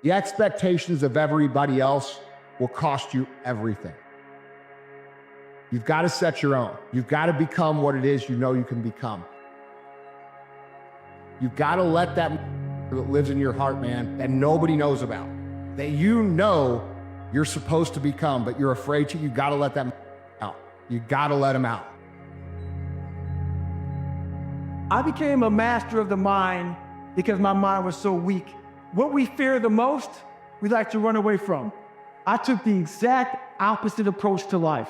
The expectations of everybody else will cost you everything. You've got to set your own. You've got to become what it is you know you can become. You've got to let that that lives in your heart, man, that nobody knows about, that you know you're supposed to become, but you're afraid to. You got to let that out. You got to let him out. I became a master of the mind because my mind was so weak. What we fear the most, we like to run away from. I took the exact opposite approach to life.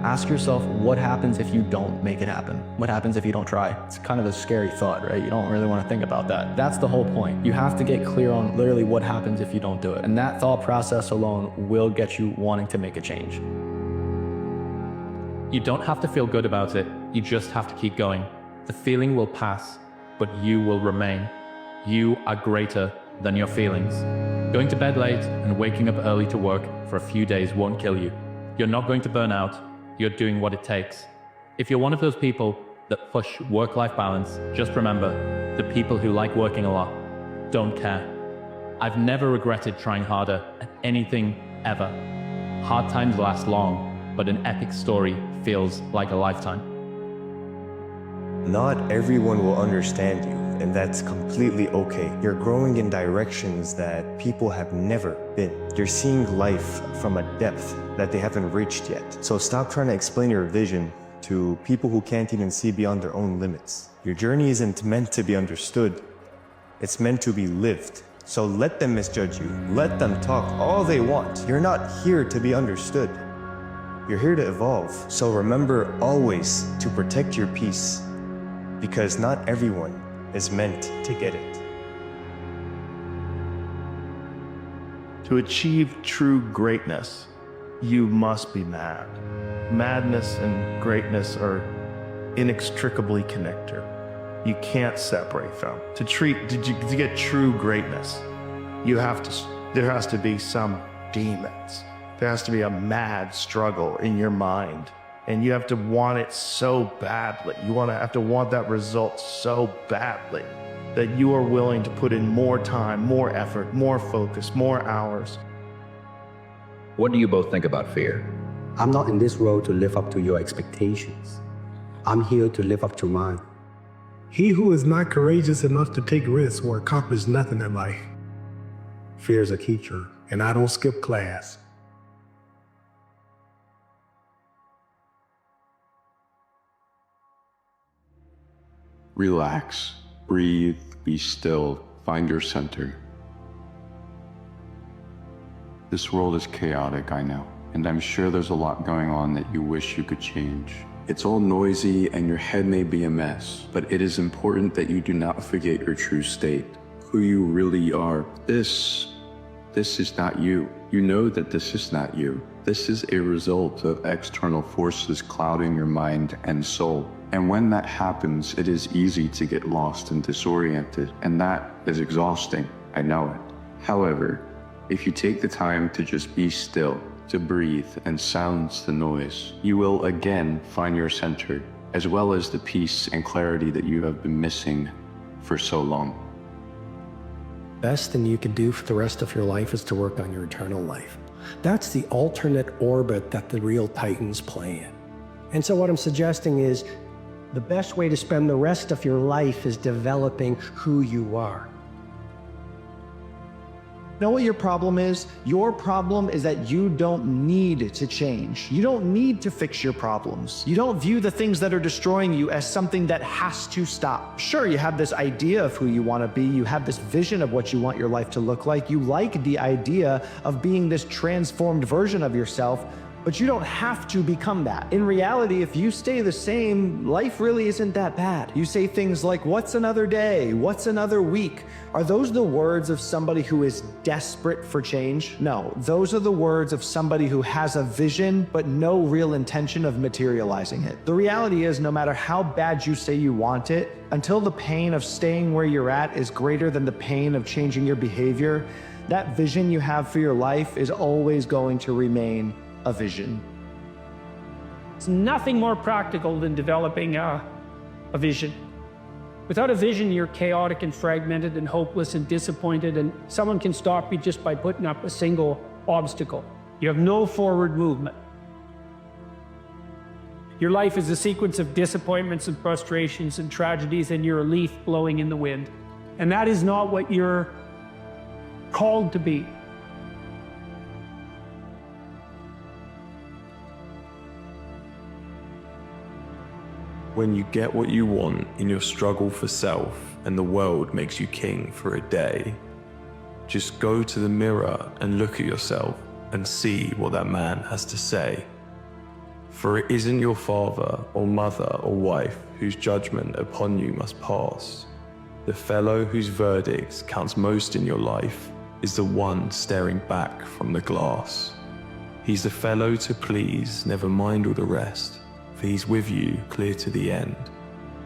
Ask yourself, what happens if you don't make it happen? What happens if you don't try? It's kind of a scary thought, right? You don't really want to think about that. That's the whole point. You have to get clear on literally what happens if you don't do it. And that thought process alone will get you wanting to make a change. You don't have to feel good about it. You just have to keep going. The feeling will pass, but you will remain. You are greater than your feelings. Going to bed late and waking up early to work for a few days won't kill you. You're not going to burn out. You're doing what it takes. If you're one of those people that push work-life balance, just remember, the people who like working a lot don't care. I've never regretted trying harder at anything ever. Hard times last long, but an epic story feels like a lifetime. Not everyone will understand you, and that's completely okay. You're growing in directions that people have never been. You're seeing life from a depth that they haven't reached yet. So stop trying to explain your vision to people who can't even see beyond their own limits. Your journey isn't meant to be understood. It's meant to be lived. So let them misjudge you. Let them talk all they want. You're not here to be understood. You're here to evolve. So remember always to protect your peace, because not everyone is meant to get it. To achieve true greatness, you must be mad. Madness and greatness are inextricably connected. You can't separate them. To get true greatness, there has to be some demons. There has to be a mad struggle in your mind. And you have to want it so badly. You have to want that result so badly that you are willing to put in more time, more effort, more focus, more hours. What do you both think about fear? I'm not in this role to live up to your expectations. I'm here to live up to mine. He who is not courageous enough to take risks will accomplish nothing in life. Fear is a teacher, and I don't skip class. Relax, breathe, be still, find your center. This world is chaotic, I know, and I'm sure there's a lot going on that you wish you could change. It's all noisy and your head may be a mess, but it is important that you do not forget your true state, who you really are. This is not you. You know that this is not you. This is a result of external forces clouding your mind and soul. And when that happens, it is easy to get lost and disoriented, and that is exhausting, I know it. However, if you take the time to just be still, to breathe and silence the noise, you will again find your center, as well as the peace and clarity that you have been missing for so long. Best thing you can do for the rest of your life is to work on your eternal life. That's the alternate orbit that the real titans play in. And so what I'm suggesting is, the best way to spend the rest of your life is developing who you are. Know what your problem is? Your problem is that you don't need to change. You don't need to fix your problems. You don't view the things that are destroying you as something that has to stop. Sure, you have this idea of who you want to be. You have this vision of what you want your life to look like. You like the idea of being this transformed version of yourself, but you don't have to become that. In reality, if you stay the same, life really isn't that bad. You say things like, what's another day? What's another week? Are those the words of somebody who is desperate for change? No, those are the words of somebody who has a vision, but no real intention of materializing it. The reality is, no matter how bad you say you want it, until the pain of staying where you're at is greater than the pain of changing your behavior, that vision you have for your life is always going to remain a vision. It's nothing more practical than developing a vision. Without a vision, you're chaotic and fragmented and hopeless and disappointed, and someone can stop you just by putting up a single obstacle. You have no forward movement. Your life is a sequence of disappointments and frustrations and tragedies, and you're a leaf blowing in the wind. And that is not what you're called to be. When you get what you want in your struggle for self and the world makes you king for a day, just go to the mirror and look at yourself and see what that man has to say. For it isn't your father or mother or wife whose judgment upon you must pass. The fellow whose verdict counts most in your life is the one staring back from the glass. He's the fellow to please, never mind all the rest, for he's with you clear to the end.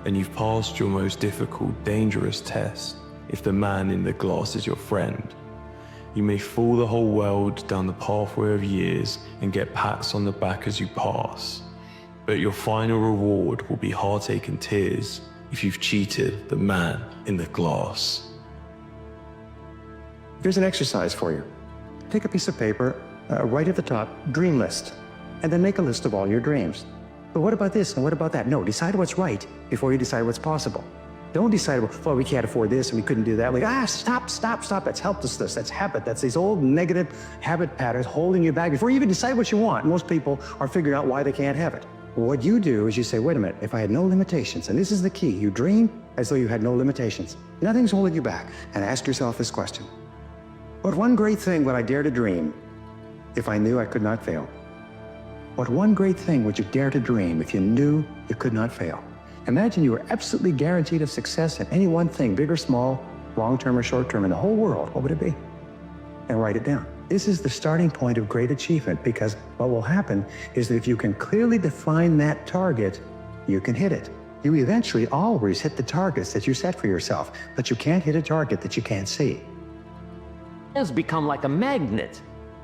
And you've passed your most difficult, dangerous test if the man in the glass is your friend. You may fool the whole world down the pathway of years and get pats on the back as you pass, but your final reward will be heartache and tears if you've cheated the man in the glass. Here's an exercise for you. Take a piece of paper, write at the top, dream list, and then make a list of all your dreams. But what about this and what about that? No, decide what's right before you decide what's possible. Don't decide, well, we can't afford this and we couldn't do that. Like, stop. That's helplessness, that's habit. That's these old negative habit patterns holding you back. Before you even decide what you want, most people are figuring out why they can't have it. What you do is you say, wait a minute, if I had no limitations, and this is the key, you dream as though you had no limitations. Nothing's holding you back. And ask yourself this question. What one great thing would I dare to dream if I knew I could not fail? What one great thing would you dare to dream if you knew you could not fail? Imagine you were absolutely guaranteed of success at any one thing, big or small, long-term or short-term, in the whole world. What would it be? And write it down. This is the starting point of great achievement, because what will happen is that if you can clearly define that target, you can hit it. You eventually always hit the targets that you set for yourself, but you can't hit a target that you can't see. Has become like a magnet.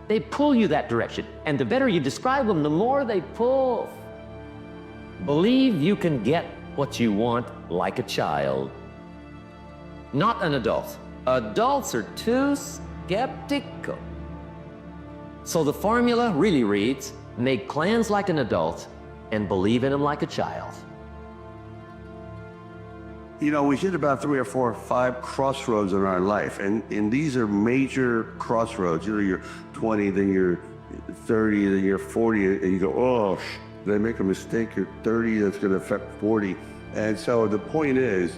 They pull you that direction, and the better you describe them, the more they pull. Believe you can get what you want like a child, not an adult. Adults are too skeptical. So the formula really reads, make plans like an adult and believe in them like a child. You know, we hit about 3 or 4 or 5 crossroads in our life, and these are major crossroads. You know, you're 20, then you're 30, then you're 40, and you go, oh, did I make a mistake? You're 30, that's going to affect 40. And so the point is,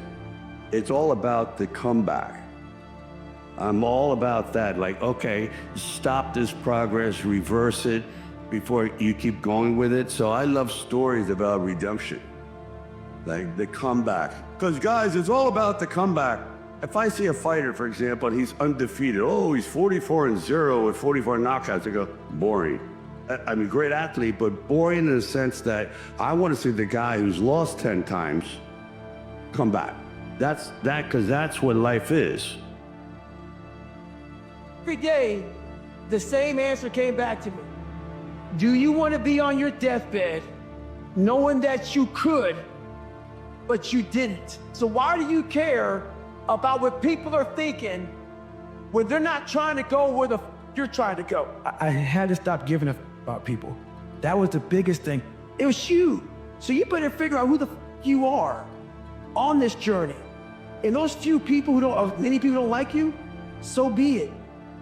it's all about the comeback. I'm all about that. Like, okay, stop this progress, reverse it before you keep going with it. So I love stories about redemption, like the comeback. Because guys, it's all about the comeback. If I see a fighter, for example, and he's undefeated, oh, he's 44-0 with 44 knockouts, I go, boring. I mean, great athlete, but boring in the sense that I want to see the guy who's lost 10 times come back. Because that's what life is. Every day, the same answer came back to me. Do you want to be on your deathbed knowing that you could, but you didn't? So why do you care about what people are thinking when they're not trying to go where you're trying to go? I had to stop giving a about people. That was the biggest thing. It was you. So you better figure out who the you are on this journey. And those few people many people don't like you, so be it.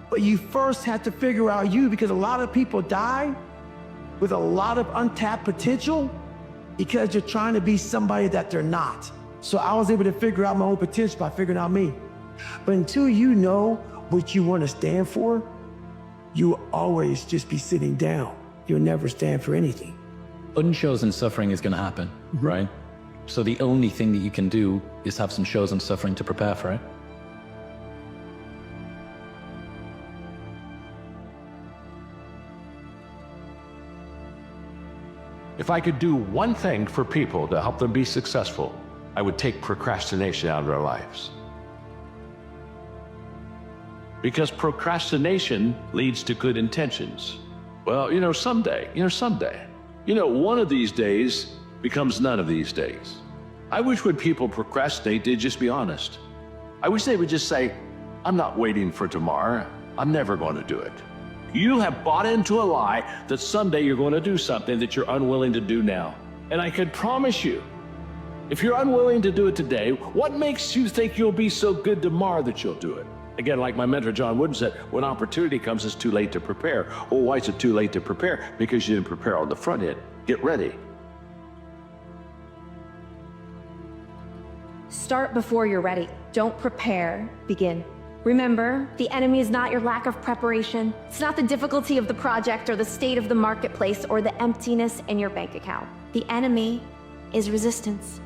But you first have to figure out you, because a lot of people die with a lot of untapped potential because you're trying to be somebody that they're not. So I was able to figure out my own potential by figuring out me. But until you know what you want to stand for, you will always just be sitting down. You'll never stand for anything. Unchosen suffering is going to happen, right? So the only thing that you can do is have some chosen suffering to prepare for it. If I could do one thing for people to help them be successful, I would take procrastination out of their lives. Because procrastination leads to good intentions. Well, someday, one of these days becomes none of these days. I wish when people procrastinate, they'd just be honest. I wish they would just say, I'm not waiting for tomorrow. I'm never going to do it. You have bought into a lie that someday you're going to do something that you're unwilling to do now. And I can promise you, if you're unwilling to do it today, what makes you think you'll be so good tomorrow that you'll do it? Again, like my mentor John Wooden said, when opportunity comes, it's too late to prepare. Well, why is it too late to prepare? Because you didn't prepare on the front end. Get ready. Start before you're ready. Don't prepare, begin. Remember, the enemy is not your lack of preparation. It's not the difficulty of the project or the state of the marketplace or the emptiness in your bank account. The enemy is resistance.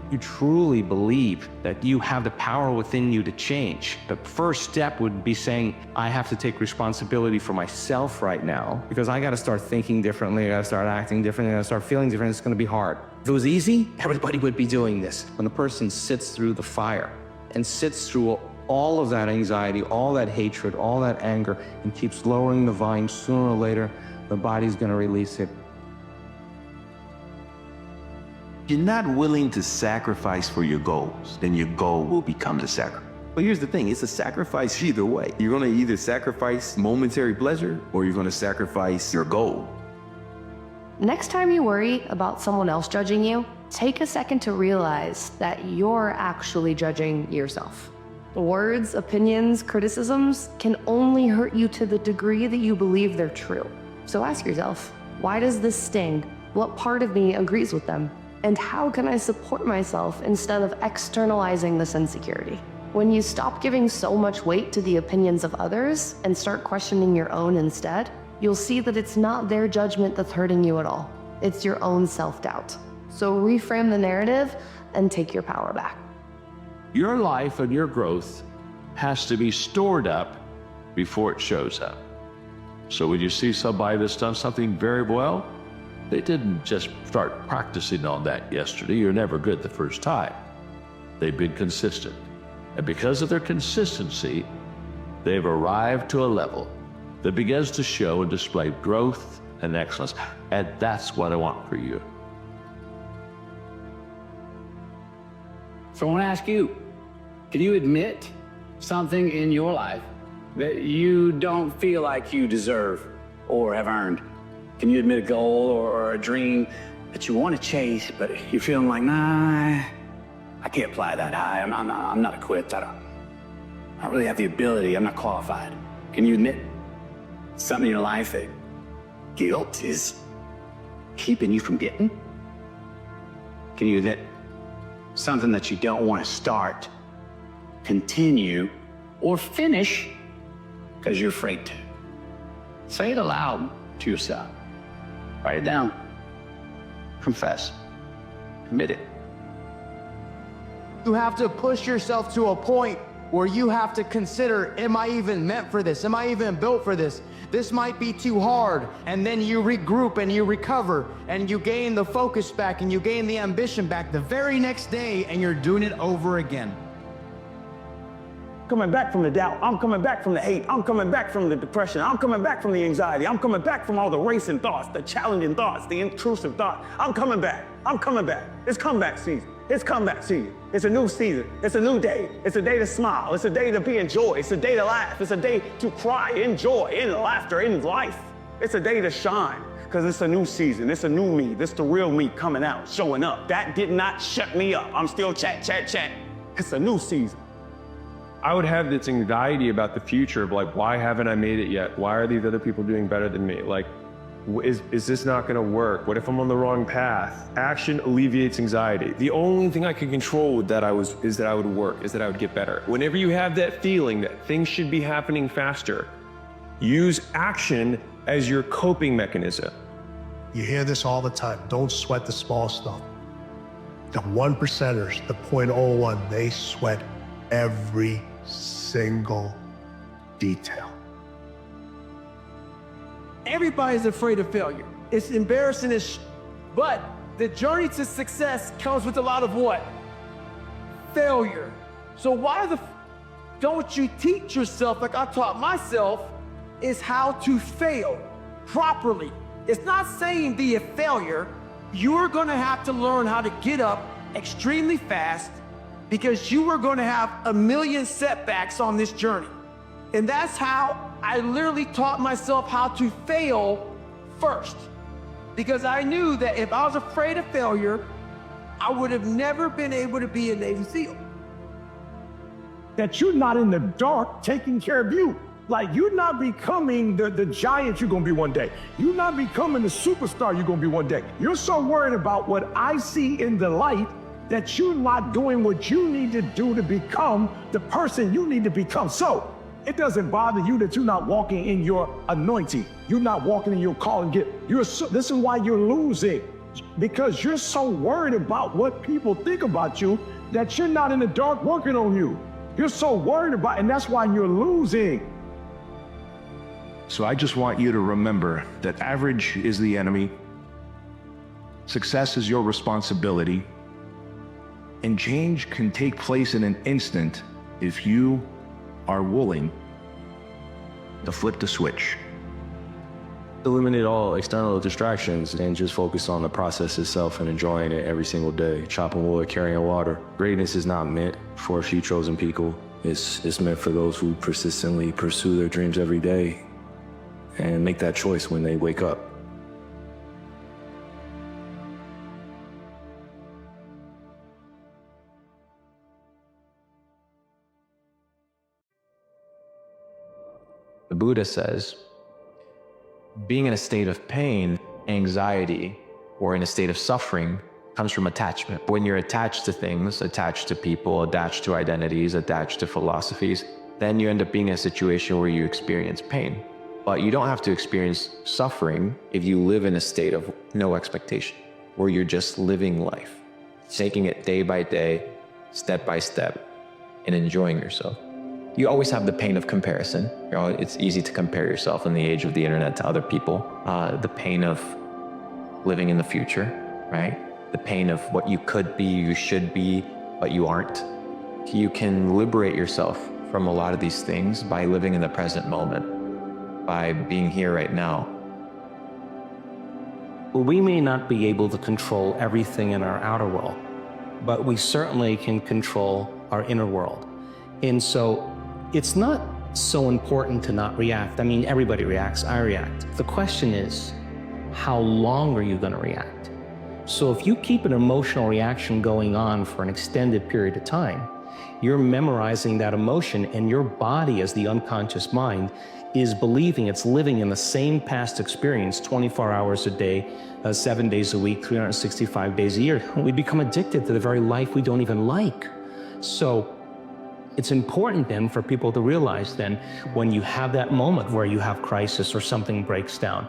You truly believe that you have the power within you to change, the first step would be saying, I have to take responsibility for myself right now because I got to start thinking differently, I got to start acting differently, I got to start feeling different. It's going to be hard. If it was easy, everybody would be doing this. When a person sits through the fire and sits through all of that anxiety, all that hatred, all that anger, and keeps lowering the vine, sooner or later, the body's going to release it. You're not willing to sacrifice for your goals, then your goal will become the sacrifice. But here's the thing, it's a sacrifice either way. You're gonna either sacrifice momentary pleasure or you're gonna sacrifice your goal. Next time you worry about someone else judging you, take a second to realize that you're actually judging yourself. Words, opinions, criticisms can only hurt you to the degree that you believe they're true. So ask yourself, why does this sting? What part of me agrees with them? And how can I support myself instead of externalizing this insecurity? When you stop giving so much weight to the opinions of others and start questioning your own instead, you'll see that it's not their judgment that's hurting you at all. It's your own self-doubt. So reframe the narrative and take your power back. Your life and your growth has to be stored up before it shows up. So when you see somebody that's done something very well, they didn't just start practicing on that yesterday. You're never good the first time. They've been consistent. And because of their consistency, they've arrived to a level that begins to show and display growth and excellence. And that's what I want for you. So I want to ask you, can you admit something in your life that you don't feel like you deserve or have earned? Can you admit a goal or a dream that you want to chase, but you're feeling like, nah, I can't fly that high. I'm not equipped. I don't really have the ability. I'm not qualified. Can you admit something in your life that guilt is keeping you from getting? Can you admit something that you don't want to start, continue, or finish because you're afraid to? Say it aloud to yourself. Write it down. Confess. Admit it. You have to push yourself to a point where you have to consider, am I even meant for this? Am I even built for this? This might be too hard. And then you regroup and you recover and you gain the focus back and you gain the ambition back the very next day and you're doing it over again. Coming back from the doubt, I'm coming back from the hate, I'm coming back from the depression, I'm coming back from the anxiety, I'm coming back from all the racing thoughts, the challenging thoughts, the intrusive thoughts. I'm coming back. It's comeback season. It's comeback season. It's a new season. It's a new day. It's a day to smile. It's a day to be in joy. It's a day to laugh. It's a day to cry in joy, in laughter, in life. It's a day to shine because it's a new season. It's a new me. This the real me coming out, showing up. That did not shut me up. I'm still chat. It's a new season. I would have this anxiety about the future of like, why haven't I made it yet? Why are these other people doing better than me? Like, is this not gonna work? What if I'm on the wrong path? Action alleviates anxiety. The only thing I can control is that I would work, is that I would get better. Whenever you have that feeling that things should be happening faster, use action as your coping mechanism. You hear this all the time. Don't sweat the small stuff. The 1%ers, the 0.01, they sweat every single detail. Everybody's afraid of failure. It's embarrassing but the journey to success comes with a lot of what? Failure. So don't you teach yourself, like I taught myself, is how to fail properly. It's not saying be a failure. you're gonna have to learn how to get up extremely fast because you are gonna have a million setbacks on this journey. And that's how I literally taught myself how to fail first. Because I knew that if I was afraid of failure, I would have never been able to be a Navy SEAL. That you're not in the dark taking care of you. Like, you're not becoming the giant you're gonna be one day. You're not becoming the superstar you're gonna be one day. You're so worried about what I see in the light that you're not doing what you need to do to become the person you need to become. So it doesn't bother you that you're not walking in your anointing. You're not walking in your calling gift. This is why you're losing, because you're so worried about what people think about you that you're not in the dark working on you. You're so worried about, and that's why you're losing. So I just want you to remember that average is the enemy, success is your responsibility, and change can take place in an instant if you are willing to flip the switch. Eliminate all external distractions and just focus on the process itself and enjoying it every single day. Chopping wood, carrying water. Greatness is not meant for a few chosen people. It's meant for those who persistently pursue their dreams every day and make that choice when they wake up. The Buddha says, being in a state of pain, anxiety, or in a state of suffering comes from attachment. When you're attached to things, attached to people, attached to identities, attached to philosophies, then you end up being in a situation where you experience pain. But you don't have to experience suffering if you live in a state of no expectation, where you're just living life, taking it day by day, step by step, and enjoying yourself. You always have the pain of comparison. It's easy to compare yourself in the age of the internet to other people. The pain of living in the future, right? The pain of what you could be, you should be, but you aren't. You can liberate yourself from a lot of these things by living in the present moment, by being here right now. We may not be able to control everything in our outer world, but we certainly can control our inner world. And so it's not so important to not react. I mean, everybody reacts, I react. The question is, how long are you gonna react? So if you keep an emotional reaction going on for an extended period of time, you're memorizing that emotion, and your body, as the unconscious mind, is believing it's living in the same past experience 24 hours a day, 7 days a week, 365 days a year. We become addicted to the very life we don't even like. So it's important then for people to realize then, when you have that moment where you have crisis or something breaks down,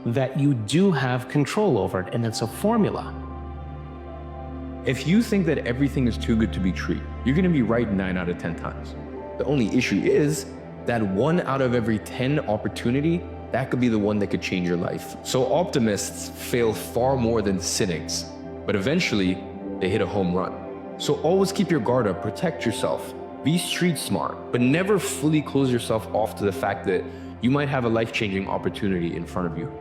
that you do have control over it, and it's a formula. If you think that everything is too good to be true, you're gonna be right 9 out of 10 times. The only issue is that 1 out of every 10 opportunity, that could be the one that could change your life. So optimists fail far more than cynics, but eventually they hit a home run. So always keep your guard up, protect yourself, be street smart, but never fully close yourself off to the fact that you might have a life-changing opportunity in front of you.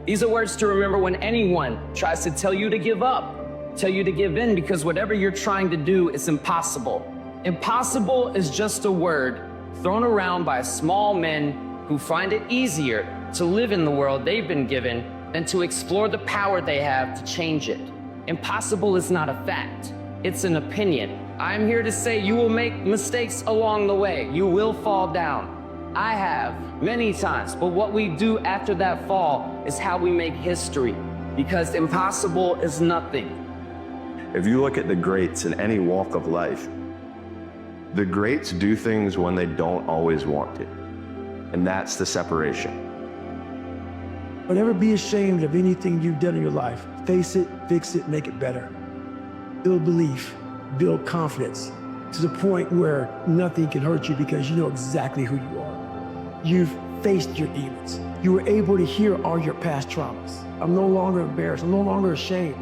These are words to remember when anyone tries to tell you to give up, tell you to give in, because whatever you're trying to do is impossible. Impossible is just a word thrown around by small men who find it easier to live in the world they've been given than to explore the power they have to change it. Impossible is not a fact, it's an opinion. I'm here to say you will make mistakes along the way. You will fall down. I have many times, but what we do after that fall is how we make history, because impossible is nothing. If you look at the greats in any walk of life, the greats do things when they don't always want to. And that's the separation. Don't ever be ashamed of anything you've done in your life. Face it, fix it, make it better. Build belief, build confidence to the point where nothing can hurt you because you know exactly who you are. You've faced your demons. You were able to hear all your past traumas. I'm no longer embarrassed. I'm no longer ashamed.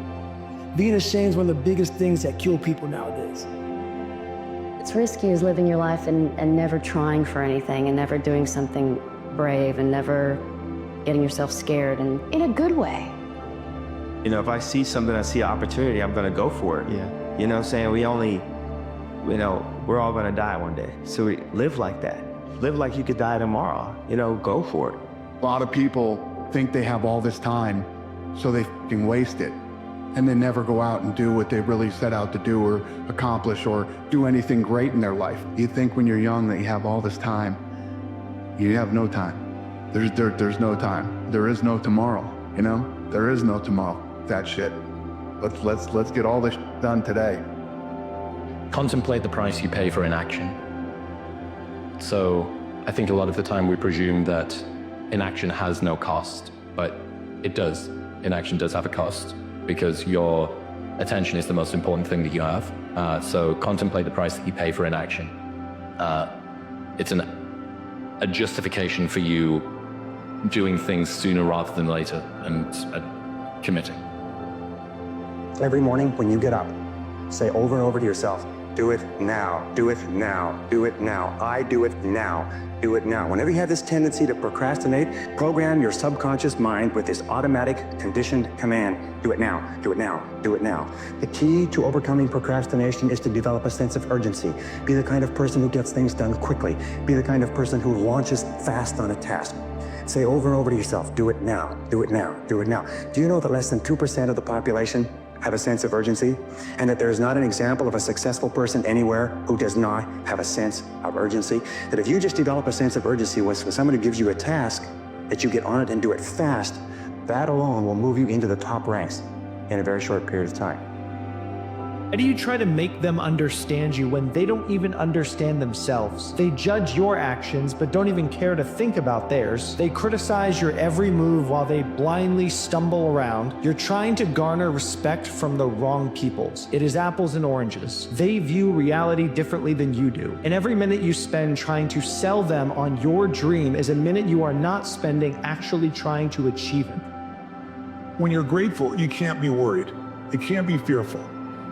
Being ashamed is one of the biggest things that kill people nowadays. It's risky as living your life and never trying for anything and never doing something brave and never getting yourself scared, and in a good way. You know, if I see something, I see an opportunity, I'm gonna go for it. Yeah. You know what I'm saying? We only, you know, we're all gonna die one day. So we live like that. Live like you could die tomorrow. You know, go for it. A lot of people think they have all this time, so they can waste it. And they never go out and do what they really set out to do or accomplish or do anything great in their life. You think when you're young that you have all this time. You have no time. There's no time. There is no tomorrow, you know? There is no tomorrow. That shit. Let's get all this done today. Contemplate the price you pay for inaction. So I think a lot of the time we presume that inaction has no cost, but it does. Inaction does have a cost because your attention is the most important thing that you have. So contemplate the price that you pay for inaction. It's a justification for you doing things sooner rather than later and committing. Every morning when you get up, say over and over to yourself, do it now, do it now, do it now, I do it now, do it now. Whenever you have this tendency to procrastinate, program your subconscious mind with this automatic conditioned command, do it now, do it now, do it now. The key to overcoming procrastination is to develop a sense of urgency. Be the kind of person who gets things done quickly. Be the kind of person who launches fast on a task. Say over and over to yourself, do it now, do it now, do it now. Do you know that less than 2% of the population have a sense of urgency, and that there is not an example of a successful person anywhere who does not have a sense of urgency? That if you just develop a sense of urgency when somebody gives you a task, that you get on it and do it fast, that alone will move you into the top ranks in a very short period of time. How do you try to make them understand you when they don't even understand themselves? They judge your actions, but don't even care to think about theirs. They criticize your every move while they blindly stumble around. You're trying to garner respect from the wrong peoples. It is apples and oranges. They view reality differently than you do. And every minute you spend trying to sell them on your dream is a minute you are not spending actually trying to achieve it. When you're grateful, you can't be worried. You can't be fearful.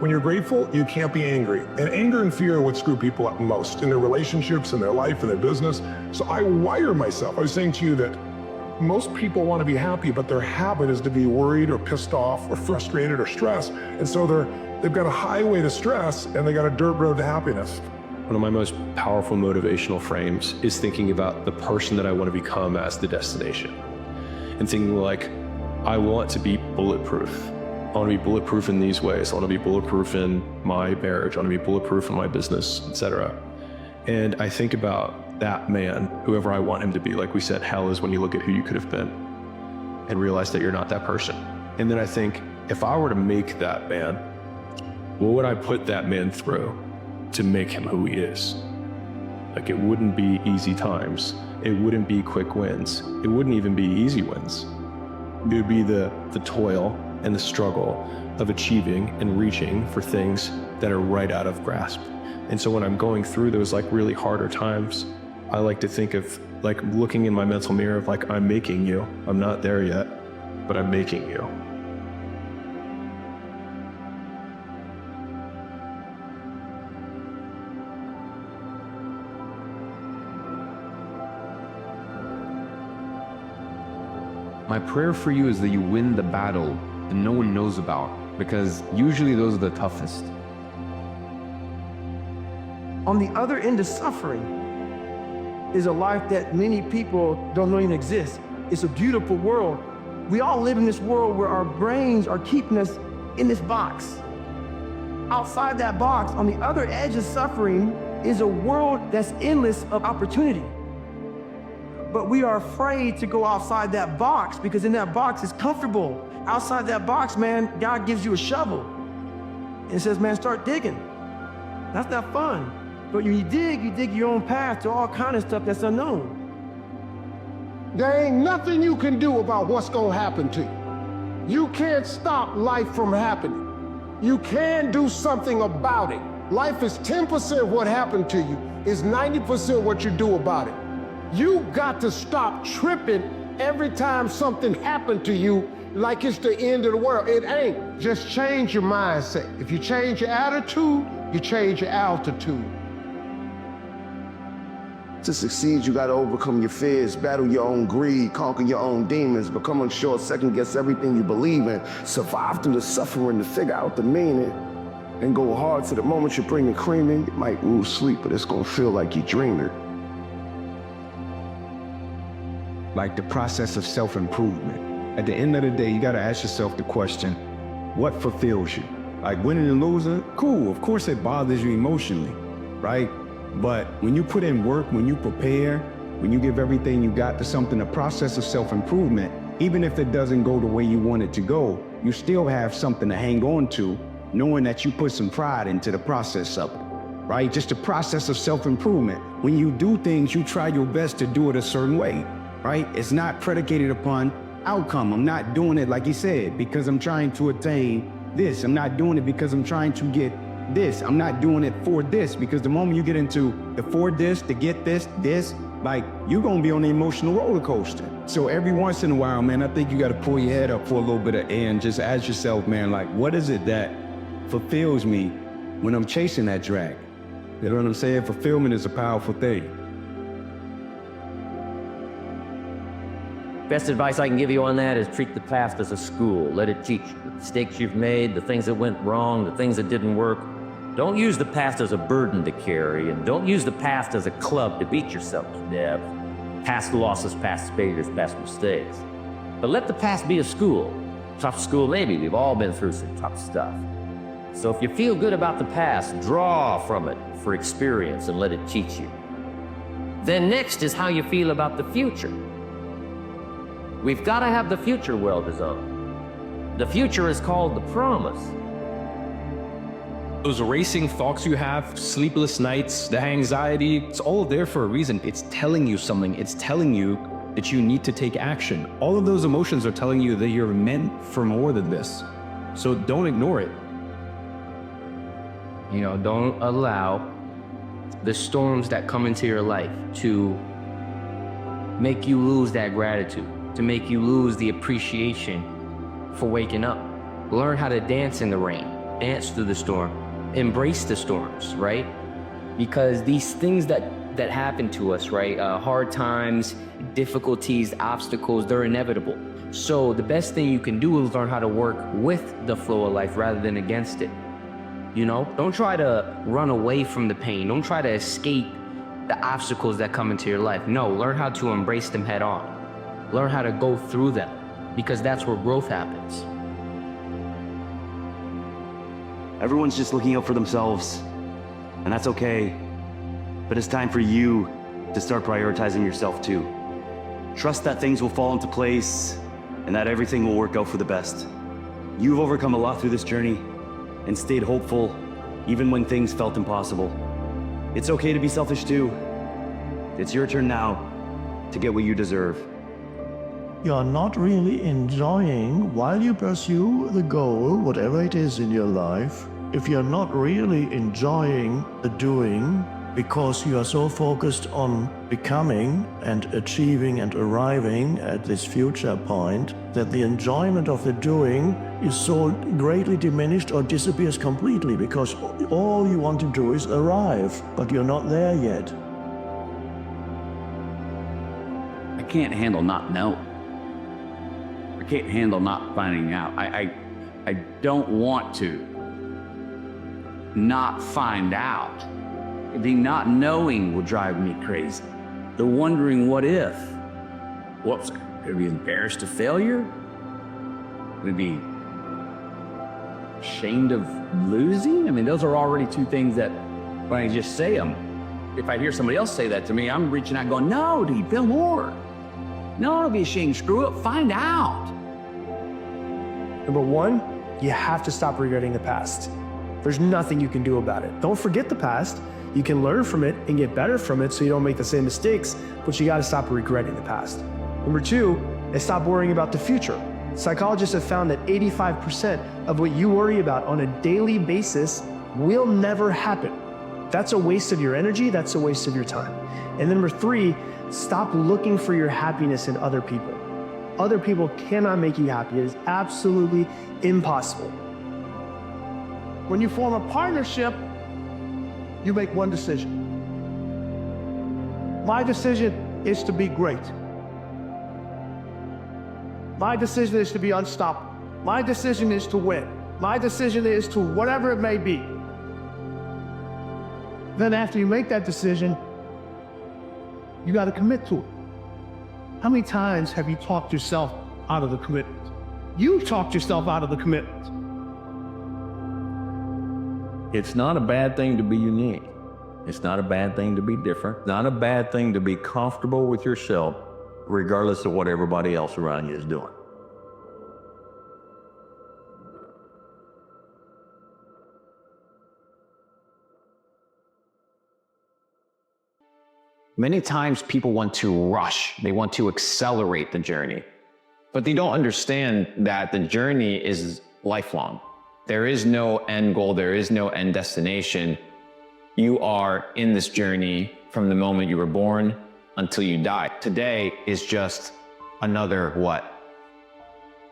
When you're grateful, you can't be angry. And anger and fear are what screw people up most in their relationships, in their life, in their business. So I wire myself. I was saying to you that most people want to be happy, but their habit is to be worried or pissed off or frustrated or stressed. And so they've got a highway to stress and they got a dirt road to happiness. One of my most powerful motivational frames is thinking about the person that I want to become as the destination. And thinking like, I want to be bulletproof. I want to be bulletproof in these ways. I want to be bulletproof in my marriage. I want to be bulletproof in my business, etc. And I think about that man, whoever I want him to be. Like we said, hell is when you look at who you could have been and realize that you're not that person. And then I think, if I were to make that man, what would I put that man through to make him who he is? Like, it wouldn't be easy times. It wouldn't be quick wins. It wouldn't even be easy wins. It would be the toil and the struggle of achieving and reaching for things that are right out of grasp. And so when I'm going through those like really harder times, I like to think of like looking in my mental mirror of like, I'm making you. I'm not there yet, but I'm making you. My prayer for you is that you win the battle that no one knows about, because usually those are the toughest. On the other end of suffering is a life that many people don't know even exists. It's a beautiful world. We all live in this world where our brains are keeping us in this box. Outside that box, on the other edge of suffering, is a world that's endless of opportunity. But we are afraid to go outside that box because in that box it's comfortable. Outside that box, man, God gives you a shovel and says, man, start digging. That's not fun. But when you dig your own path to all kind of stuff that's unknown. There ain't nothing you can do about what's gonna happen to you. You can't stop life from happening. You can do something about it. Life is 10% what happened to you, is 90% what you do about it. You got to stop tripping every time something happened to you like it's the end of the world. It ain't. Just change your mindset. If you change your attitude, you change your altitude. To succeed, you gotta overcome your fears, battle your own greed, conquer your own demons, become unsure, second guess everything you believe in, survive through the suffering to figure out the meaning, and go hard to the moment you bring the cream in. You might lose sleep, but it's gonna feel like you dreamed it. Like the process of self-improvement. At the end of the day, you gotta ask yourself the question, what fulfills you? Like winning and losing, cool, of course it bothers you emotionally, right? But when you put in work, when you prepare, when you give everything you got to something, the process of self-improvement, even if it doesn't go the way you want it to go, you still have something to hang on to, knowing that you put some pride into the process of it, right? Just the process of self-improvement. When you do things, you try your best to do it a certain way, right? It's not predicated upon outcome. I'm not doing it, like he said, because I'm trying to attain this. I'm not doing it because I'm trying to get this. I'm not doing it for this, because the moment you get into the for this, to get this, like you're gonna be on the emotional roller coaster. So every once in a while, man, I think you gotta pull your head up for a little bit of air and just ask yourself, man, like what is it that fulfills me when I'm chasing that drag? You know what I'm saying? Fulfillment is a powerful thing. Best advice I can give you on that is treat the past as a school. Let it teach you the mistakes you've made, the things that went wrong, the things that didn't work. Don't use the past as a burden to carry, and don't use the past as a club to beat yourself to death. Past losses, past failures, past mistakes. But let the past be a school. Tough school, maybe. We've all been through some tough stuff. So if you feel good about the past, draw from it for experience and let it teach you. Then next is how you feel about the future. We've got to have the future well designed. The future is called the promise. Those racing thoughts you have, sleepless nights, the anxiety, it's all there for a reason. It's telling you something. It's telling you that you need to take action. All of those emotions are telling you that you're meant for more than this. So don't ignore it. You know, don't allow the storms that come into your life to make you lose that gratitude, to make you lose the appreciation for waking up. Learn how to dance in the rain, dance through the storm, embrace the storms, right? Because these things that happen to us, right? Hard times, difficulties, obstacles, they're inevitable. So the best thing you can do is learn how to work with the flow of life rather than against it. You know, don't try to run away from the pain. Don't try to escape the obstacles that come into your life. No, learn how to embrace them head on. Learn how to go through them, because that's where growth happens. Everyone's just looking out for themselves, and that's okay. But it's time for you to start prioritizing yourself too. Trust that things will fall into place and that everything will work out for the best. You've overcome a lot through this journey and stayed hopeful even when things felt impossible. It's okay to be selfish too. It's your turn now to get what you deserve. You're not really enjoying while you pursue the goal, whatever it is in your life. If you're not really enjoying the doing because you are so focused on becoming and achieving and arriving at this future point, that the enjoyment of the doing is so greatly diminished or disappears completely, because all you want to do is arrive, but you're not there yet. I can't handle not knowing. I can't handle not finding out. I don't want to not find out. The not knowing will drive me crazy. The wondering what if. Whoops, could be embarrassed of failure? Would be ashamed of losing? I mean, those are already two things that when I just say them, if I hear somebody else say that to me, I'm reaching out going, no, dude, feel more. No, don't be ashamed, screw up, find out. Number one, you have to stop regretting the past. There's nothing you can do about it. Don't forget the past. You can learn from it and get better from it so you don't make the same mistakes, but you gotta stop regretting the past. Number two is stop worrying about the future. Psychologists have found that 85% of what you worry about on a daily basis will never happen. That's a waste of your energy, that's a waste of your time. And number three, stop looking for your happiness in other people. Other people cannot make you happy. It is absolutely impossible. When you form a partnership, you make one decision. My decision is to be great. My decision is to be unstoppable. My decision is to win. My decision is to whatever it may be. Then after you make that decision, you got to commit to it. How many times have you talked yourself out of the commitment? You talked yourself out of the commitment. It's not a bad thing to be unique. It's not a bad thing to be different. Not a bad thing to be comfortable with yourself, regardless of what everybody else around you is doing. Many times people want to rush, they want to accelerate the journey, but they don't understand that the journey is lifelong. There is no end goal, there is no end destination. You are in this journey from the moment you were born until you die. Today is just another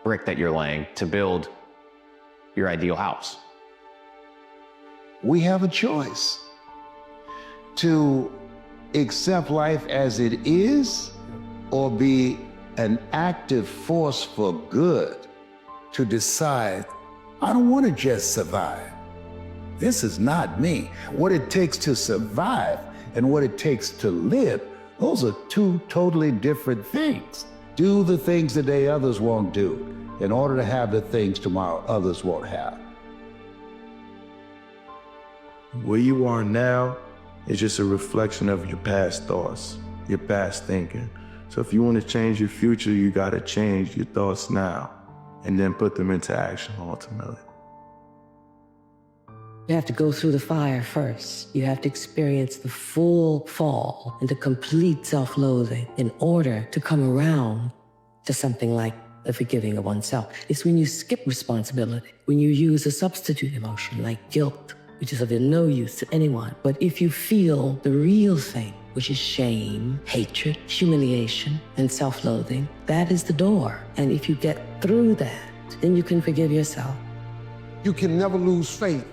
brick that you're laying to build your ideal house. We have a choice to accept life as it is, or be an active force for good. To decide, I don't want to just survive. This is not me. What it takes to survive and what it takes to live, those are two totally different things. Do the things today others won't do in order to have the things tomorrow others won't have. Where you are now is just a reflection of your past thoughts, your past thinking. So if you want to change your future, you got to change your thoughts now and then put them into action ultimately. You have to go through the fire first. You have to experience the full fall and the complete self-loathing in order to come around to something like the forgiving of oneself. It's when you skip responsibility, when you use a substitute emotion like guilt, which is of no use to anyone. But if you feel the real thing, which is shame, hatred, humiliation, and self-loathing, that is the door. And if you get through that, then you can forgive yourself. You can never lose faith.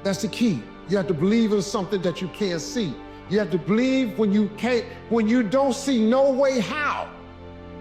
That's the key. You have to believe in something that you can't see. You have to believe when you don't see no way how.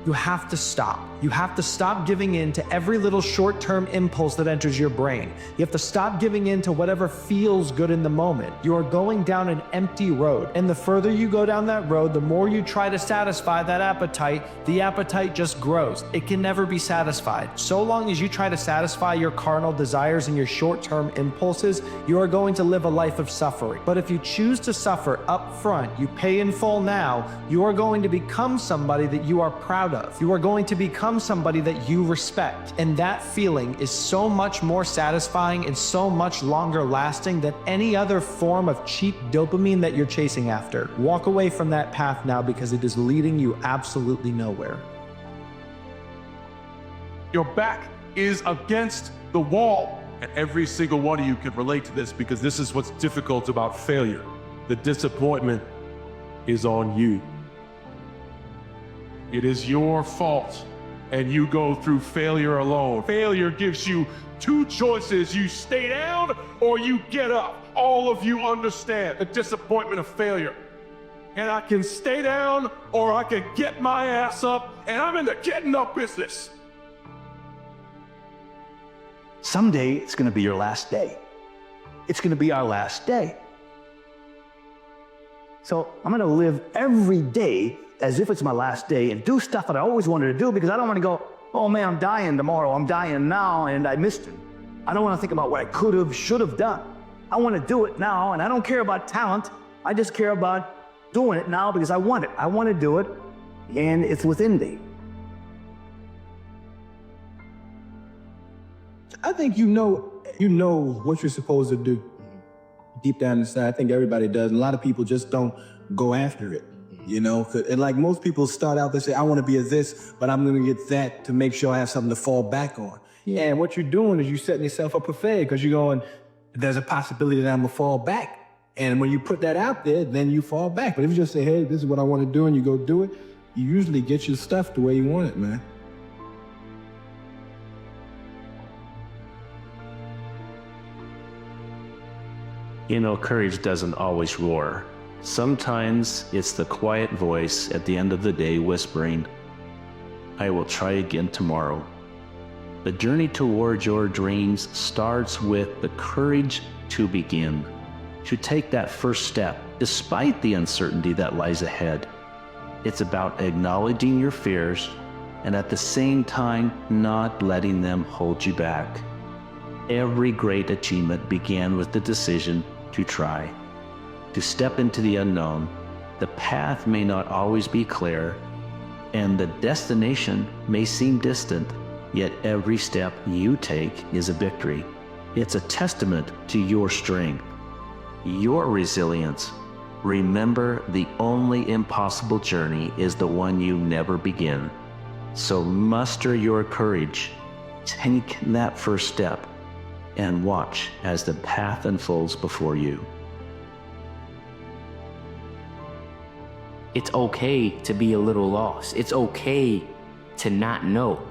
You have to stop. You have to stop giving in to every little short-term impulse that enters your brain. You have to stop giving in to whatever feels good in the moment. You are going down an empty road. And the further you go down that road, the more you try to satisfy that appetite, the appetite just grows. It can never be satisfied. So long as you try to satisfy your carnal desires and your short-term impulses, you are going to live a life of suffering. But if you choose to suffer up front, you pay in full now, you are going to become somebody that you are proud of. You are going to become somebody that you respect. And that feeling is so much more satisfying and so much longer lasting than any other form of cheap dopamine that you're chasing after. Walk away from that path now because it is leading you absolutely nowhere. Your back is against the wall. And every single one of you can relate to this because this is what's difficult about failure. The disappointment is on you. It is your fault, and you go through failure alone. Failure gives you two choices. You stay down or you get up. All of you understand the disappointment of failure. And I can stay down or I can get my ass up, and I'm in the getting up business. Someday it's going to be your last day. It's going to be our last day. So I'm going to live every day as if it's my last day and do stuff that I always wanted to do because I don't want to go, oh man, I'm dying tomorrow. I'm dying now and I missed it. I don't want to think about what I could have, should have done. I want to do it now, and I don't care about talent. I just care about doing it now because I want it. I want to do it, and it's within me. I think you know what you're supposed to do deep down inside. I think everybody does. And a lot of people just don't go after it, you know? And like most people start out, they say, I want to be a this, but I'm going to get that to make sure I have something to fall back on. Yeah, and what you're doing is you're setting yourself up for failure because you're going, there's a possibility that I'm going to fall back. And when you put that out there, then you fall back. But if you just say, hey, this is what I want to do, and you go do it, you usually get your stuff the way you want it, man. You know, courage doesn't always roar. Sometimes it's the quiet voice at the end of the day whispering, I will try again tomorrow. The journey towards your dreams starts with the courage to begin, to take that first step, despite the uncertainty that lies ahead. It's about acknowledging your fears and at the same time not letting them hold you back. Every great achievement began with the decision to try, to step into the unknown. The path may not always be clear, and the destination may seem distant, yet every step you take is a victory. It's a testament to your strength, your resilience. Remember, the only impossible journey is the one you never begin. So muster your courage, take that first step, and watch as the path unfolds before you. It's okay to be a little lost. It's okay to not know.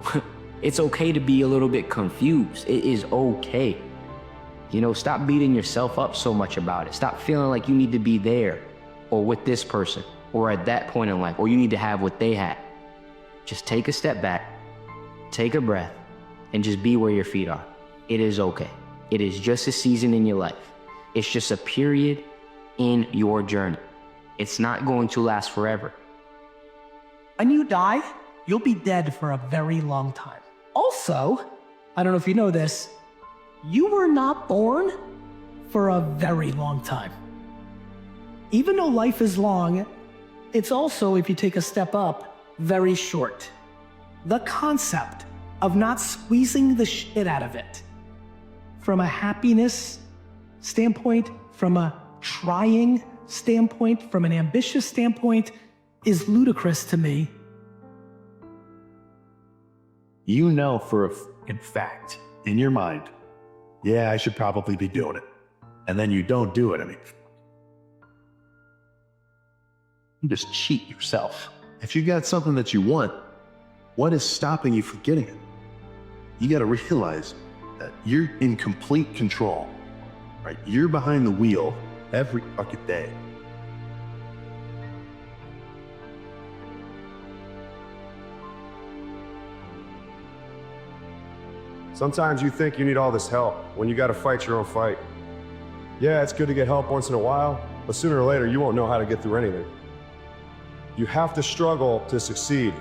It's okay to be a little bit confused. It is okay. You know, stop beating yourself up so much about it. Stop feeling like you need to be there or with this person or at that point in life, or you need to have what they had. Just take a step back, take a breath, and just be where your feet are. It is okay. It is just a season in your life. It's just a period in your journey. It's not going to last forever. When you die, you'll be dead for a very long time. Also, I don't know if you know this, you were not born for a very long time. Even though life is long, it's also, if you take a step up, very short. The concept of not squeezing the shit out of it, from a happiness standpoint, from a trying standpoint, from an ambitious standpoint, is ludicrous to me. You know in fact, in your mind, yeah, I should probably be doing it. And then you don't do it. I mean, you just cheat yourself. If you got something that you want, what is stopping you from getting it? You got to realize that you're in complete control, right? You're behind the wheel every fucking day. Sometimes you think you need all this help when you got to fight your own fight. Yeah, it's good to get help once in a while, but sooner or later you won't know how to get through anything. You have to struggle to succeed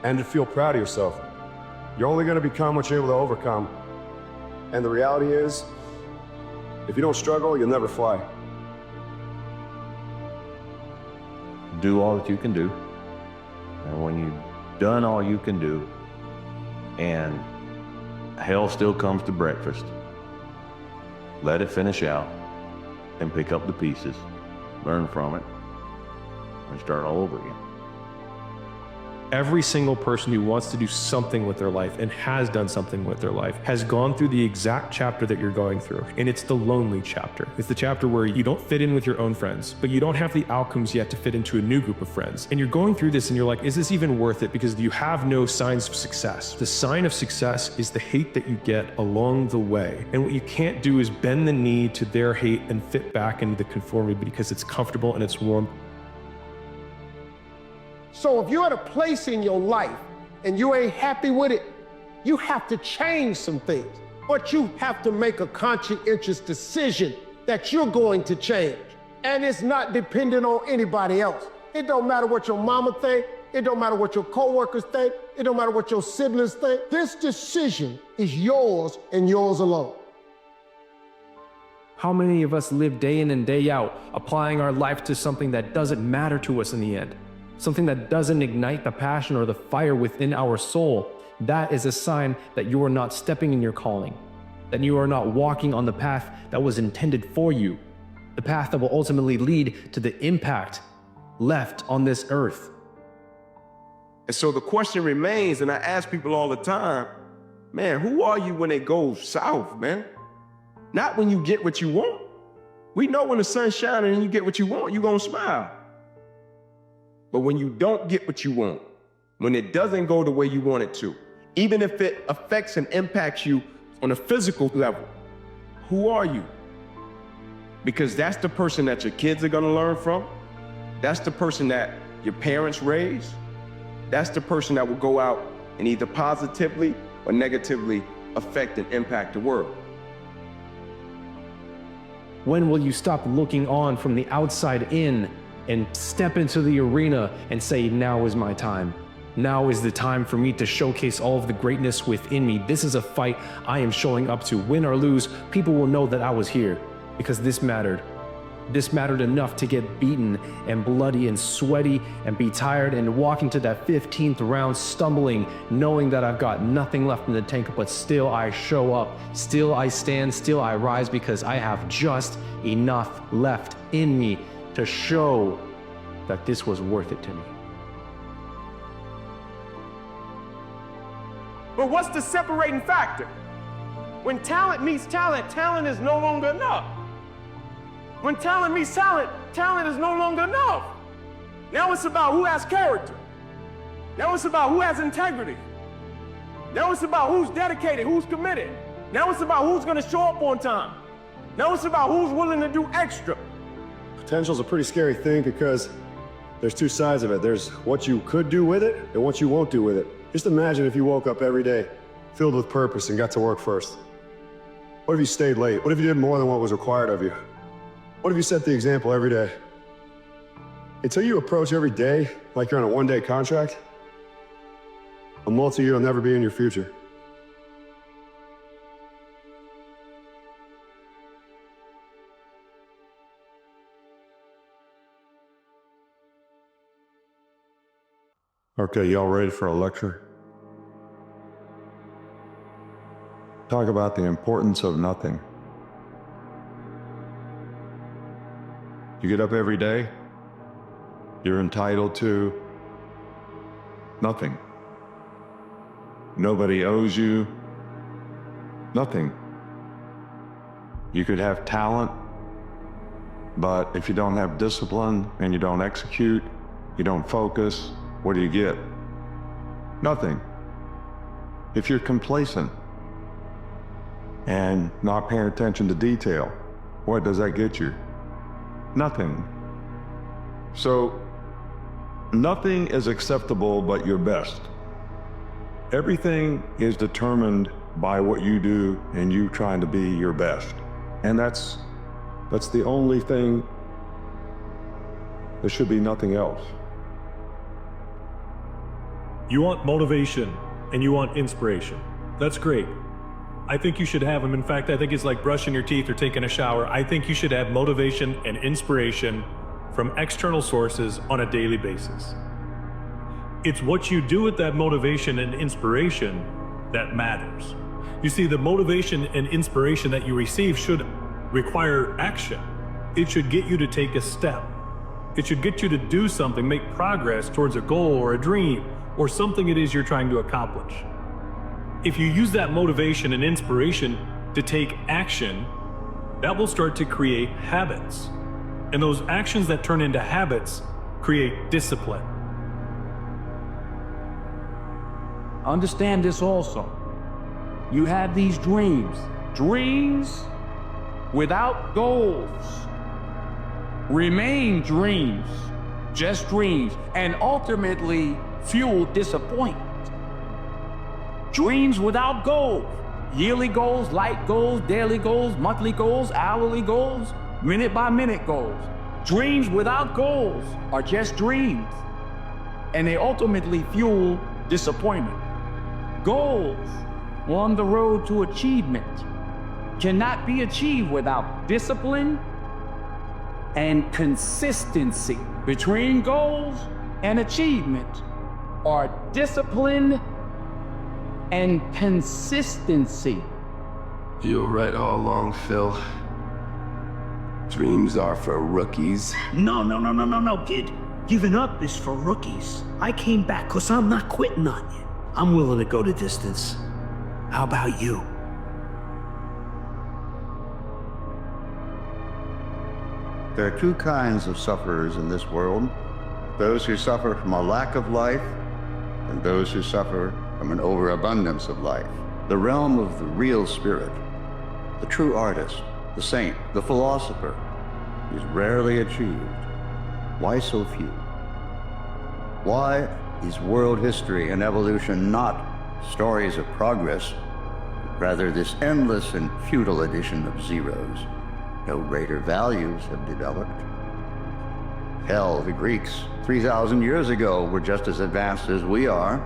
and to feel proud of yourself. You're only going to become what you're able to overcome. And the reality is, if you don't struggle, you'll never fly. Do all that you can do. And when you've done all you can do, and hell still comes to breakfast, let it finish out and pick up the pieces, learn from it, and start all over again. Every single person who wants to do something with their life and has done something with their life has gone through the exact chapter that you're going through. And it's the lonely chapter. It's the chapter where you don't fit in with your own friends, but you don't have the outcomes yet to fit into a new group of friends. And you're going through this and you're like, is this even worth it? Because you have no signs of success. The sign of success is the hate that you get along the way. And what you can't do is bend the knee to their hate and fit back into the conformity because it's comfortable and it's warm. So if you're at a place in your life and you ain't happy with it, you have to change some things. But you have to make a conscientious decision that you're going to change. And it's not dependent on anybody else. It don't matter what your mama think. It don't matter what your coworkers think. It don't matter what your siblings think. This decision is yours and yours alone. How many of us live day in and day out, applying our life to something that doesn't matter to us in the end? Something that doesn't ignite the passion or the fire within our soul? That is a sign that you are not stepping in your calling, that you are not walking on the path that was intended for you, the path that will ultimately lead to the impact left on this earth. And so the question remains, and I ask people all the time, man, who are you when it goes south, man? Not when you get what you want. We know when the sun's shining and you get what you want, you're gonna smile. But when you don't get what you want, when it doesn't go the way you want it to, even if it affects and impacts you on a physical level, who are you? Because that's the person that your kids are gonna learn from, That's the person that your parents raised. That's the person that will go out and either positively or negatively affect and impact the world. When will you stop looking on from the outside in and step into the arena and say, now is my time? Now is the time for me to showcase all of the greatness within me. This is a fight I am showing up to. Win or lose, people will know that I was here because this mattered. This mattered enough to get beaten and bloody and sweaty and be tired and walk into that 15th round stumbling, knowing that I've got nothing left in the tank, but still I show up, still I stand, still I rise because I have just enough left in me to show that this was worth it to me. But what's the separating factor? When talent meets talent, talent is no longer enough. When talent meets talent, talent is no longer enough. Now it's about who has character. Now it's about who has integrity. Now it's about who's dedicated, who's committed. Now it's about who's gonna show up on time. Now it's about who's willing to do extra. Potential's a pretty scary thing because there's two sides of it. There's what you could do with it and what you won't do with it. Just imagine if you woke up every day filled with purpose and got to work first. What if you stayed late? What if you did more than what was required of you? What if you set the example every day? Until you approach every day like you're on a one-day contract, a multi-year will never be in your future. Okay, y'all ready for a lecture? Talk about the importance of nothing. You get up every day, you're entitled to nothing. Nobody owes you nothing. You could have talent, but if you don't have discipline and you don't execute, you don't focus, what do you get? Nothing. If you're complacent and not paying attention to detail, what does that get you? Nothing. So, nothing is acceptable but your best. Everything is determined by what you do and you trying to be your best. And that's the only thing. There should be nothing else. You want motivation and you want inspiration. That's great. I think you should have them. In fact, I think it's like brushing your teeth or taking a shower. I think you should have motivation and inspiration from external sources on a daily basis. It's what you do with that motivation and inspiration that matters. You see, the motivation and inspiration that you receive should require action. It should get you to take a step. It should get you to do something, make progress towards a goal or a dream or something it is you're trying to accomplish. If you use that motivation and inspiration to take action, that will start to create habits. And those actions that turn into habits create discipline. Understand this also. You have these dreams. Dreams without goals remain dreams, just dreams, and ultimately fuel disappointment. Dreams without goals, yearly goals, light goals, daily goals, monthly goals, hourly goals, minute by minute goals. Dreams without goals are just dreams, and they ultimately fuel disappointment. Goals on the road to achievement cannot be achieved without discipline and consistency. Between goals and achievement are discipline and consistency. You were right all along, Phil. Dreams are for rookies. No, kid. Giving up is for rookies. I came back because I'm not quitting on you. I'm willing to go the distance. How about you? There are two kinds of sufferers in this world. Those who suffer from a lack of life, and those who suffer from an overabundance of life. The realm of the real spirit, the true artist, the saint, the philosopher, is rarely achieved. Why so few? Why is world history and evolution not stories of progress, but rather this endless and futile addition of zeros? No greater values have developed. Hell, the Greeks 3,000 years ago were just as advanced as we are.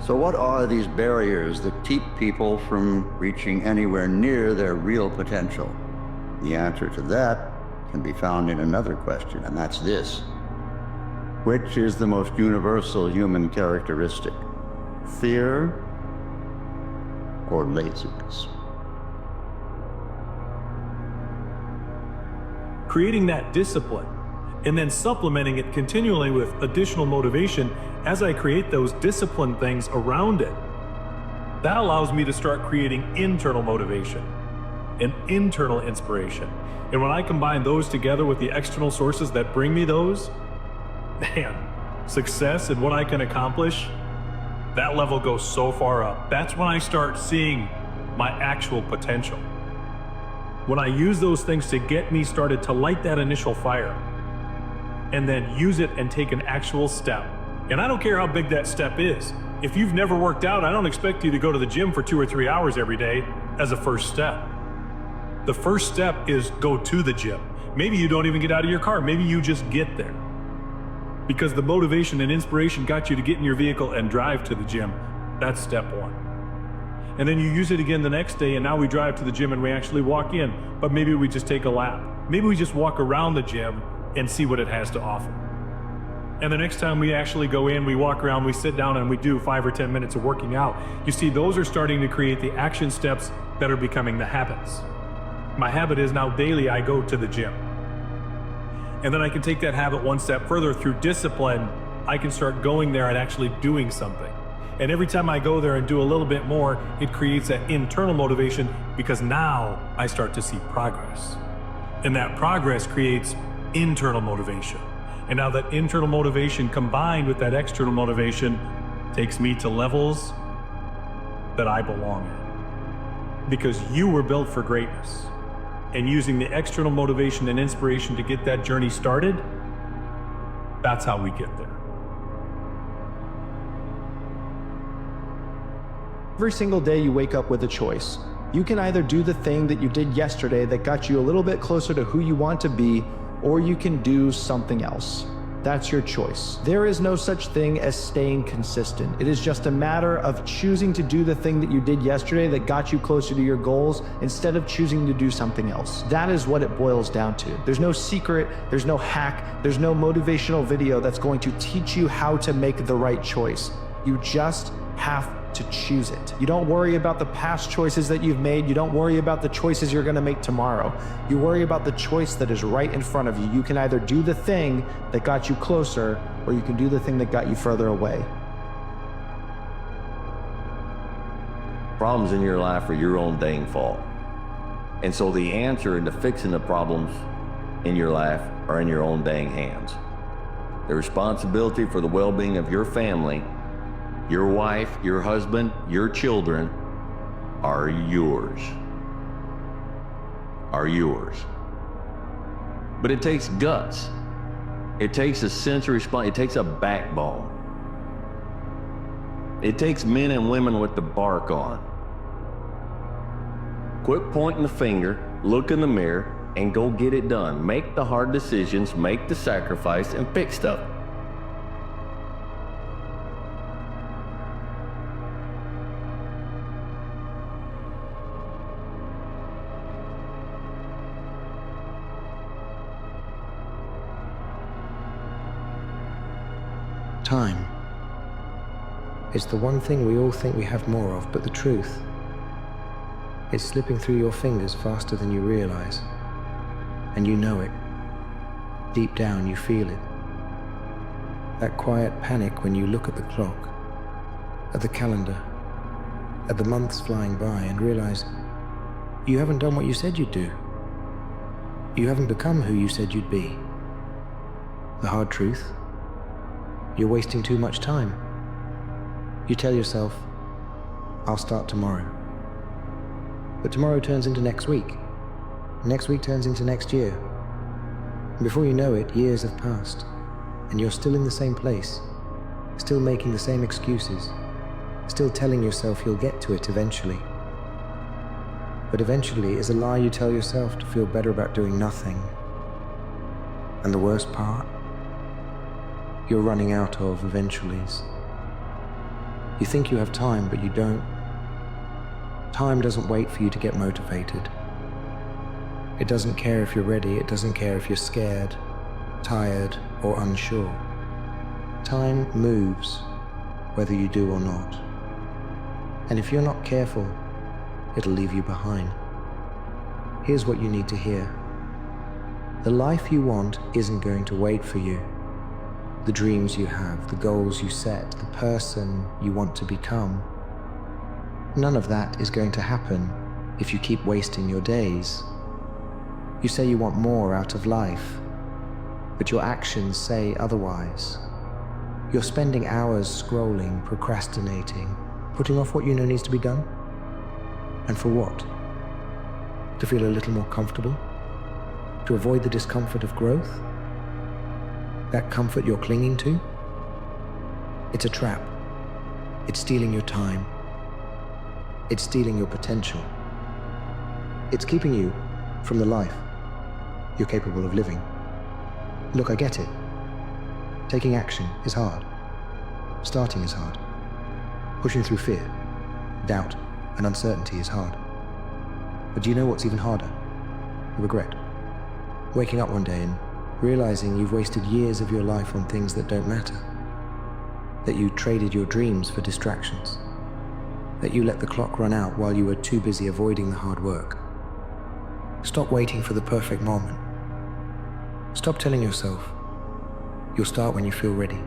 So what are these barriers that keep people from reaching anywhere near their real potential? The answer to that can be found in another question, and that's this. Which is the most universal human characteristic? Fear or laziness? Creating that discipline and then supplementing it continually with additional motivation as I create those discipline things around it. That allows me to start creating internal motivation and internal inspiration. And when I combine those together with the external sources that bring me those, man, success and what I can accomplish, that level goes so far up. That's when I start seeing my actual potential. When I use those things to get me started to light that initial fire, and then use it and take an actual step. And I don't care how big that step is. If you've never worked out, I don't expect you to go to the gym for 2 or 3 hours every day as a first step. The first step is go to the gym. Maybe you don't even get out of your car. Maybe you just get there. Because the motivation and inspiration got you to get in your vehicle and drive to the gym. That's step one. And then you use it again the next day, and now we drive to the gym and we actually walk in, but maybe we just take a lap. Maybe we just walk around the gym and see what it has to offer. And the next time we actually go in, we walk around, we sit down, and we do 5 or 10 minutes of working out. You see, those are starting to create the action steps that are becoming the habits. My habit is now daily I go to the gym. And then I can take that habit one step further through discipline. I can start going there and actually doing something. And every time I go there and do a little bit more, it creates that internal motivation because now I start to see progress. And that progress creates internal motivation. And now that internal motivation combined with that external motivation takes me to levels that I belong in. Because you were built for greatness. And using the external motivation and inspiration to get that journey started, that's how we get there. Every single day you wake up with a choice. You can either do the thing that you did yesterday that got you a little bit closer to who you want to be, or you can do something else. That's your choice. There is no such thing as staying consistent. It is just a matter of choosing to do the thing that you did yesterday that got you closer to your goals instead of choosing to do something else. That is what it boils down to. There's no secret, there's no hack, there's no motivational video that's going to teach you how to make the right choice. You just have to choose it. You don't worry about the past choices that you've made. You don't worry about the choices you're going to make tomorrow. You worry about the choice that is right in front of you. You can either do the thing that got you closer, or you can do the thing that got you further away. Problems in your life are your own dang fault. And so the answer into fixing the problems in your life are in your own dang hands. The responsibility for the well-being of your family, your wife, your husband, your children are yours. Are yours. But it takes guts. It takes a sense of response. It takes a backbone. It takes men and women with the bark on. Quit pointing the finger, look in the mirror, and go get it done. Make the hard decisions, make the sacrifice, and fix stuff. Time. It's the one thing we all think we have more of, but the truth, it's slipping through your fingers faster than you realize. And you know it. Deep down, you feel it. That quiet panic when you look at the clock, at the calendar, at the months flying by and realize you haven't done what you said you'd do. You haven't become who you said you'd be. The hard truth, you're wasting too much time. You tell yourself, I'll start tomorrow. But tomorrow turns into next week. Next week turns into next year. And before you know it, years have passed. and you're still in the same place, still making the same excuses, still telling yourself you'll get to it eventually. But eventually is a lie you tell yourself to feel better about doing nothing. And the worst part? You're running out of eventuallys. You think you have time, but you don't. Time doesn't wait for you to get motivated. It doesn't care if you're ready, it doesn't care if you're scared, tired, or unsure. Time moves, whether you do or not. And if you're not careful, it'll leave you behind. Here's what you need to hear. The life you want isn't going to wait for you. The dreams you have, the goals you set, the person you want to become, none of that is going to happen if you keep wasting your days. You say you want more out of life, but your actions say otherwise. You're spending hours scrolling, procrastinating, putting off what you know needs to be done. And for what? To feel a little more comfortable? To avoid the discomfort of growth? That comfort you're clinging to? It's a trap. It's stealing your time. It's stealing your potential. It's keeping you from the life you're capable of living. Look, I get it. Taking action is hard. Starting is hard. Pushing through fear, doubt, and uncertainty is hard. But do you know what's even harder? Regret. Waking up one day and realizing you've wasted years of your life on things that don't matter. That you traded your dreams for distractions. That you let the clock run out while you were too busy avoiding the hard work. Stop waiting for the perfect moment. Stop telling yourself you'll start when you feel ready.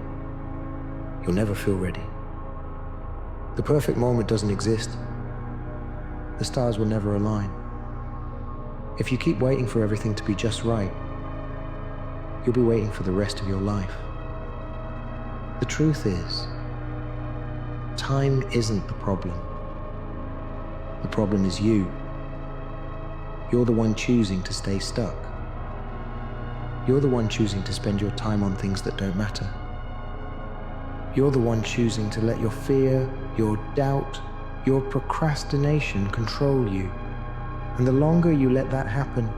You'll never feel ready. The perfect moment doesn't exist. The stars will never align. If you keep waiting for everything to be just right, you'll be waiting for the rest of your life. The truth is, time isn't the problem. The problem is you. You're the one choosing to stay stuck. You're the one choosing to spend your time on things that don't matter. You're the one choosing to let your fear, your doubt, your procrastination control you. And the longer you let that happen,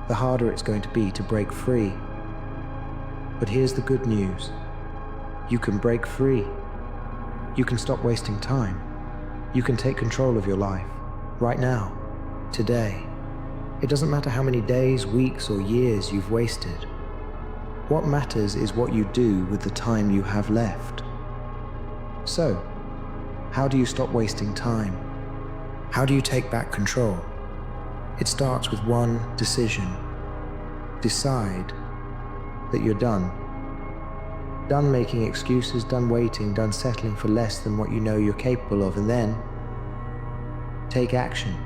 the harder it's going to be to break free. But here's the good news. You can break free. You can stop wasting time. You can take control of your life. Right now. Today. It doesn't matter how many days, weeks, or years you've wasted. What matters is what you do with the time you have left. So, how do you stop wasting time? How do you take back control? It starts with one decision. Decide that you're done. Done making excuses, done waiting, done settling for less than what you know you're capable of, and then take action.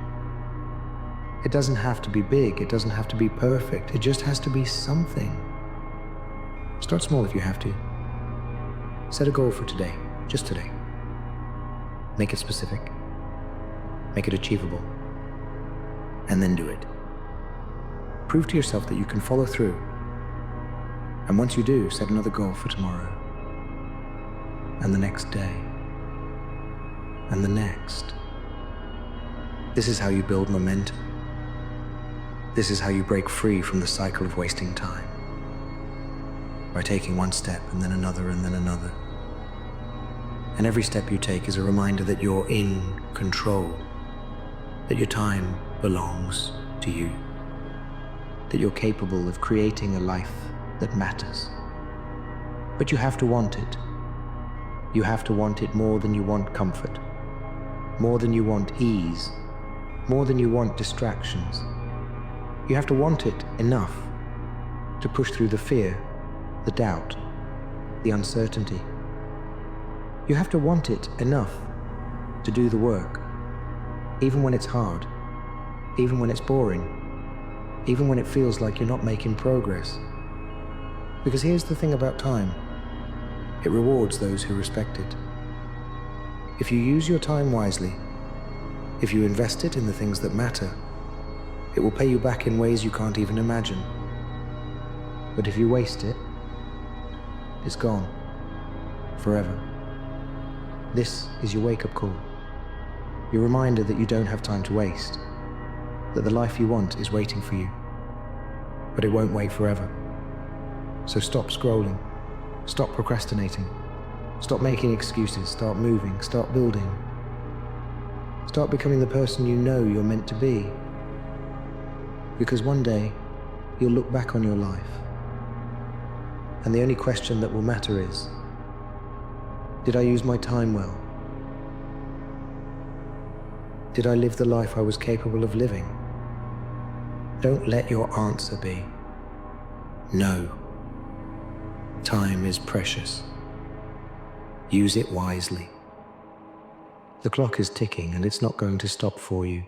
It doesn't have to be big, it doesn't have to be perfect, it just has to be something. Start small if you have to. Set a goal for today, just today. Make it specific. Make it achievable. And then do it. Prove to yourself that you can follow through. And once you do, set another goal for tomorrow. And the next day. And the next. This is how you build momentum. This is how you break free from the cycle of wasting time. By taking one step and then another and then another. And every step you take is a reminder that you're in control. That your time belongs to you. That you're capable of creating a life that matters. But you have to want it. You have to want it more than you want comfort. More than you want ease. More than you want distractions. You have to want it enough to push through the fear, the doubt, the uncertainty. You have to want it enough to do the work, even when it's hard, even when it's boring, even when it feels like you're not making progress. Because here's the thing about time. It rewards those who respect it. If you use your time wisely, if you invest it in the things that matter, it will pay you back in ways you can't even imagine. But if you waste it, it's gone. Forever. This is your wake-up call. Your reminder that you don't have time to waste. That the life you want is waiting for you. But it won't wait forever. So stop scrolling. Stop procrastinating. Stop making excuses. Start moving. Start building. Start becoming the person you know you're meant to be. Because one day, you'll look back on your life. And the only question that will matter is, did I use my time well? Did I live the life I was capable of living? Don't let your answer be, no. Time is precious. Use it wisely. The clock is ticking and it's not going to stop for you.